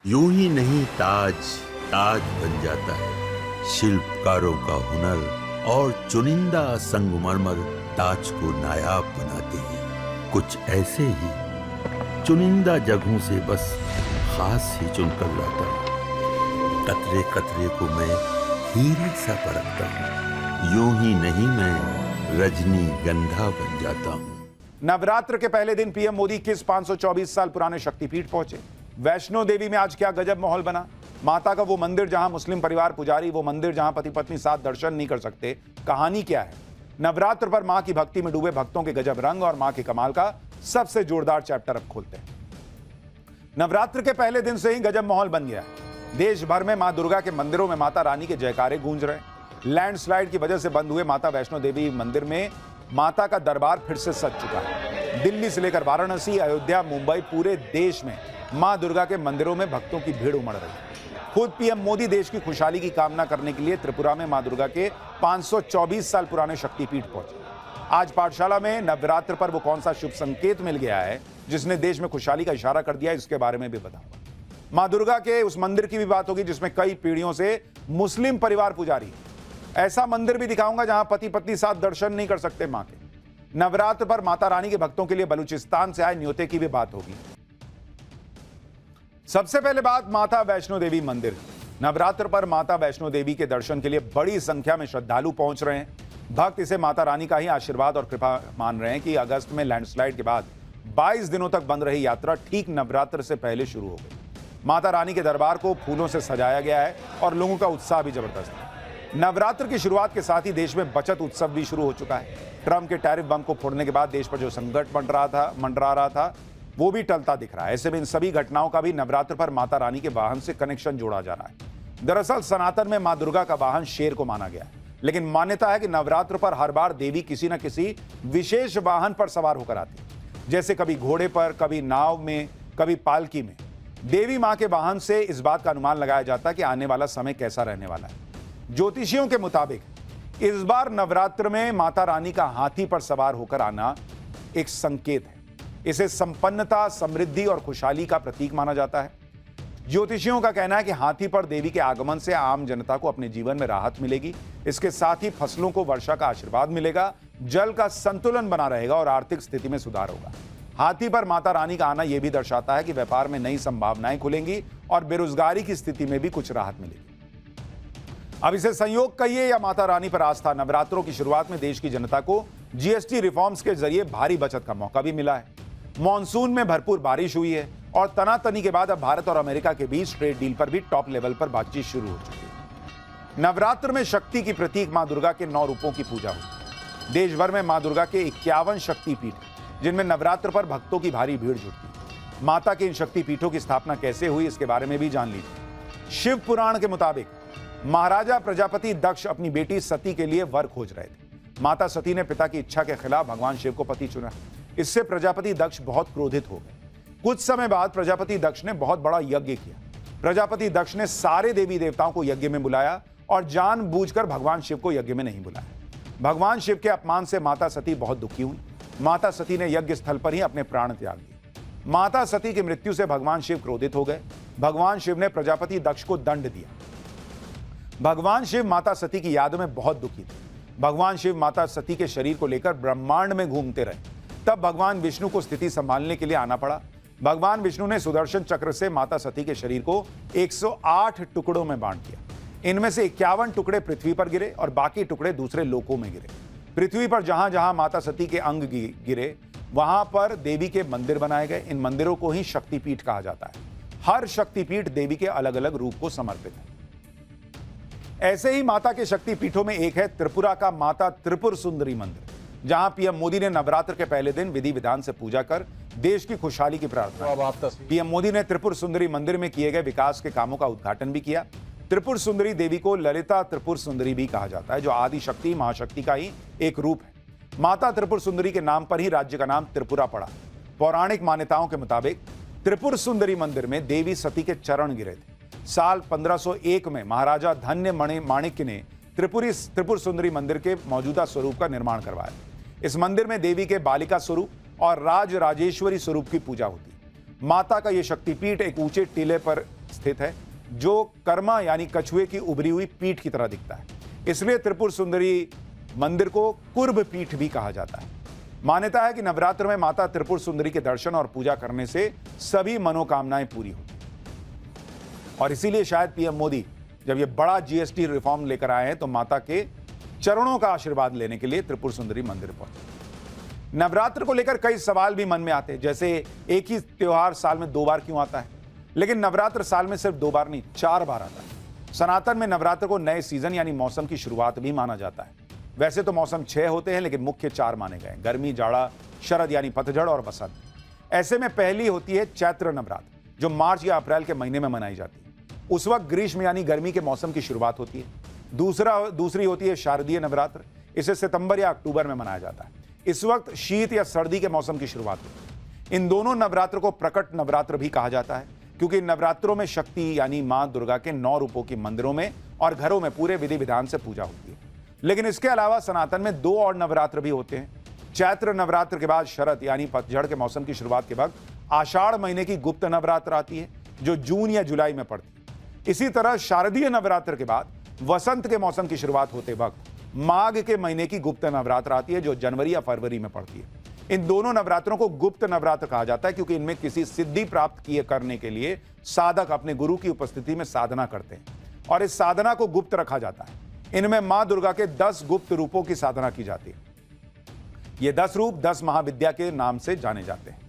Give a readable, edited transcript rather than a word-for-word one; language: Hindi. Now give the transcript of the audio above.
यूं ही नहीं ताज ताज बन जाता है। शिल्पकारों का हुनर और चुनिंदा संगमरमर ताज को नायाब बनाते हैं। कुछ ऐसे ही चुनिंदा जगहों से बस खास ही चुनकर लाता हूँ। कतरे कतरे को मैं हीरे सा परखता हूँ। यूं ही नहीं मैं रजनीगंधा बन जाता हूँ। नवरात्र के पहले दिन पीएम मोदी किस 524 साल पुराने शक्तिपीठ पहुंचे? वैष्णो देवी में आज क्या गजब माहौल बना? माता का वो मंदिर जहां मुस्लिम परिवार पुजारी, वो मंदिर जहां पति पत्नी साथ दर्शन नहीं कर सकते, कहानी क्या है? नवरात्र पर मां की भक्ति में डूबे भक्तों के गजब रंग और मां के कमाल का सबसे जोरदार चैप्टर अब खोलते हैं। नवरात्र के पहले दिन से ही गजब माहौल बन गया है। देश भर में मां दुर्गा के मंदिरों में माता रानी के जयकारे गूंज रहे हैं। लैंडस्लाइड की वजह से बंद हुए माता वैष्णो देवी मंदिर में माता का दरबार फिर से सज चुका है। दिल्ली से लेकर वाराणसी, अयोध्या, मुंबई, पूरे देश में मां दुर्गा के मंदिरों में भक्तों की भीड़ उमड़ रही है। खुद पीएम मोदी देश की खुशहाली की कामना करने के लिए त्रिपुरा में मां दुर्गा के 524 साल पुराने शक्तिपीठ पहुंचे। आज पाठशाला में नवरात्र पर वो कौन सा शुभ संकेत मिल गया है जिसने देश में खुशहाली का इशारा कर दिया, इसके बारे में भी बताऊंगा। मां दुर्गा के उस मंदिर की भी बात होगी जिसमें कई पीढ़ियों से मुस्लिम परिवार पुजारी है। ऐसा मंदिर भी दिखाऊंगा जहां पति पत्नी साथ दर्शन नहीं कर सकते मां के। नवरात्र पर माता रानी के भक्तों के लिए बलूचिस्तान से आए न्योते की भी बात होगी। सबसे पहले बात माता वैष्णो देवी मंदिर। नवरात्र पर माता वैष्णो देवी के दर्शन के लिए बड़ी संख्या में श्रद्धालु पहुंच रहे हैं। भक्त इसे माता रानी का ही आशीर्वाद और कृपा मान रहे हैं कि अगस्त में लैंडस्लाइड के बाद 22 दिनों तक बंद रही यात्रा ठीक नवरात्र से पहले शुरू हो गई। माता रानी के दरबार को फूलों से सजाया गया है और लोगों का उत्साह भी जबरदस्त है। नवरात्र की शुरुआत के साथ ही देश में बचत उत्सव भी शुरू हो चुका है। ट्रंप के टैरिफ बम को फोड़ने के बाद देश पर जो संकट मंडरा रहा था वो भी टलता दिख रहा है। ऐसे में इन सभी घटनाओं का भी नवरात्र पर माता रानी के वाहन से कनेक्शन जोड़ा जा रहा है। दरअसल सनातन में मां दुर्गा का वाहन शेर को माना गया है, लेकिन मान्यता है कि नवरात्र पर हर बार देवी किसी न किसी विशेष वाहन पर सवार होकर आती है, जैसे कभी घोड़े पर, कभी नाव में, कभी पालकी में। देवी मां के वाहन से इस बात का अनुमान लगाया जाता है कि आने वाला समय कैसा रहने वाला है। ज्योतिषियों के मुताबिक इस बार नवरात्र में माता रानी का हाथी पर सवार होकर आना एक संकेत है। इसे संपन्नता, समृद्धि और खुशहाली का प्रतीक माना जाता है। ज्योतिषियों का कहना है कि हाथी पर देवी के आगमन से आम जनता को अपने जीवन में राहत मिलेगी। इसके साथ ही फसलों को वर्षा का आशीर्वाद मिलेगा, जल का संतुलन बना रहेगा और आर्थिक स्थिति में सुधार होगा। हाथी पर माता रानी का आना यह भी दर्शाता है कि व्यापार में नई संभावनाएं खुलेंगी और बेरोजगारी की स्थिति में भी कुछ राहत मिलेगी। अब इसे संयोग कहिए या माता रानी पर आस्था, नवरात्रों की शुरुआत में देश की जनता को जीएसटी रिफॉर्म्स के जरिए भारी बचत का मौका भी मिला है। मॉनसून में भरपूर बारिश हुई है और तनातनी के बाद अब भारत और अमेरिका के बीच ट्रेड डील पर भी टॉप लेवल पर बातचीत शुरू हो चुकी है। नवरात्र में शक्ति की प्रतीक मां दुर्गा के 9 रूपों की पूजा हुई। देश भर में मां दुर्गा के 51 शक्तिपीठ जिनमें नवरात्र पर भक्तों की भारी भीड़ जुटती है। माता के इन शक्तिपीठों की स्थापना कैसे हुई, इसके बारे में भी जान लीजिए। शिव पुराण के मुताबिक महाराजा प्रजापति दक्ष अपनी बेटी सती के लिए वर खोज रहे थे। माता सती ने पिता की इच्छा के खिलाफ भगवान शिव को पति चुना। इससे प्रजापति दक्ष बहुत क्रोधित हो गए। कुछ समय बाद प्रजापति दक्ष ने बहुत बड़ा यज्ञ किया। प्रजापति दक्ष ने सारे देवी देवताओं को यज्ञ में बुलाया और जानबूझकर भगवान शिव को यज्ञ में नहीं बुलाया। भगवान शिव के अपमान से माता सती बहुत दुखी हुई। माता सती ने यज्ञ स्थल पर ही अपने प्राण त्याग दिए। माता सती की मृत्यु से भगवान शिव क्रोधित हो गए। भगवान शिव ने प्रजापति दक्ष को दंड दिया। भगवान शिव माता सती की याद में बहुत दुखी थे। भगवान शिव माता सती के शरीर को लेकर ब्रह्मांड में घूमते रहे। तब भगवान विष्णु को स्थिति संभालने के लिए आना पड़ा। भगवान विष्णु ने सुदर्शन चक्र से माता सती के शरीर को 108 टुकड़ों में बांट दिया। इनमें से 51 टुकड़े पृथ्वी पर गिरे और बाकी टुकड़े दूसरे लोकों में गिरे। पृथ्वी पर जहां जहां माता सती के अंग गिरे वहां पर देवी के मंदिर बनाए गए। इन मंदिरों को ही शक्तिपीठ कहा जाता है। हर शक्तिपीठ देवी के अलग अलग रूप को समर्पित है। ऐसे ही माता के शक्तिपीठों में एक है त्रिपुरा का माता त्रिपुर सुंदरी मंदिर, जहां पीएम मोदी ने नवरात्र के पहले दिन विधि विधान से पूजा कर देश की खुशहाली की प्रार्थना की। पीएम मोदी ने त्रिपुर सुंदरी मंदिर में किए गए विकास के कामों का उद्घाटन भी किया। त्रिपुर सुंदरी देवी को ललिता त्रिपुर सुंदरी भी कहा जाता है, जो आदि शक्ति महाशक्ति का ही एक रूप है। माता त्रिपुर सुंदरी के नाम पर ही राज्य का नाम त्रिपुरा पड़ा। पौराणिक मान्यताओं के मुताबिक त्रिपुर सुंदरी मंदिर में देवी सती के चरण गिरे थे। साल 1501 में महाराजा धन्य माणिक्य ने त्रिपुर सुंदरी मंदिर के मौजूदा स्वरूप का निर्माण करवाया। इस मंदिर में देवी के बालिका स्वरूप और राज राजेश्वरी स्वरूप की पूजा होती। माता का यह शक्तिपीठ एक ऊंचे टीले पर स्थित है, जो कर्मा यानी कछुए की उभरी हुई पीठ की तरह दिखता है। इसलिए त्रिपुर सुंदरी मंदिर को कुर्भ पीठ भी कहा जाता है। मान्यता है कि नवरात्र में माता त्रिपुर सुंदरी के दर्शन और पूजा करने से सभी मनोकामनाएं पूरी होती हैं। और इसीलिए शायद पीएम मोदी जब ये बड़ा जीएसटी रिफॉर्म लेकर आए हैं तो माता के चरणों का आशीर्वाद लेने के लिए त्रिपुर सुंदरी मंदिर पहुंचे। नवरात्र को लेकर कई सवाल भी मन में आते हैं, जैसे एक ही त्योहार साल में 2 बार क्यों आता है? लेकिन नवरात्र साल में सिर्फ 2 बार नहीं, 4 बार आता है। सनातन में नवरात्र को नए सीजन यानी मौसम की शुरुआत भी माना जाता है। वैसे तो मौसम 6 होते हैं, लेकिन मुख्य 4 माने गए: गर्मी, जाड़ा, शरद यानी पतझड़ और बसंत। ऐसे में पहली होती है चैत्र नवरात्र, जो मार्च या अप्रैल के महीने में मनाई जाती है। उस वक्त ग्रीष्म यानी गर्मी के मौसम की शुरुआत होती है। दूसरी होती है शारदीय नवरात्र। इसे सितंबर या अक्टूबर में मनाया जाता है। इस वक्त शीत या सर्दी के मौसम की शुरुआत होती है। इन दोनों नवरात्र को प्रकट नवरात्र भी कहा जाता है, क्योंकि इन नवरात्रों में शक्ति यानी मां दुर्गा के 9 रूपों की मंदिरों में और घरों में पूरे विधि विधान से पूजा होती है। लेकिन इसके अलावा सनातन में 2 और नवरात्र भी होते हैं। चैत्र नवरात्र के बाद शरद यानी पतझड़ के मौसम की शुरुआत के वक्त आषाढ़ महीने की गुप्त नवरात्र आती है, जो जून या जुलाई में पड़ती है। इसी तरह शारदीय नवरात्र के बाद वसंत के मौसम की शुरुआत होते वक्त माघ के महीने की गुप्त नवरात्र आती है, जो जनवरी या फरवरी में पड़ती है। इन दोनों नवरात्रों को गुप्त नवरात्र कहा जाता है, क्योंकि इनमें किसी सिद्धि प्राप्त करने के लिए साधक अपने गुरु की उपस्थिति में साधना करते हैं और इस साधना को गुप्त रखा जाता है। इनमें मां दुर्गा के 10 गुप्त रूपों की साधना की जाती है। ये 10 रूप 10 महाविद्या के नाम से जाने जाते हैं।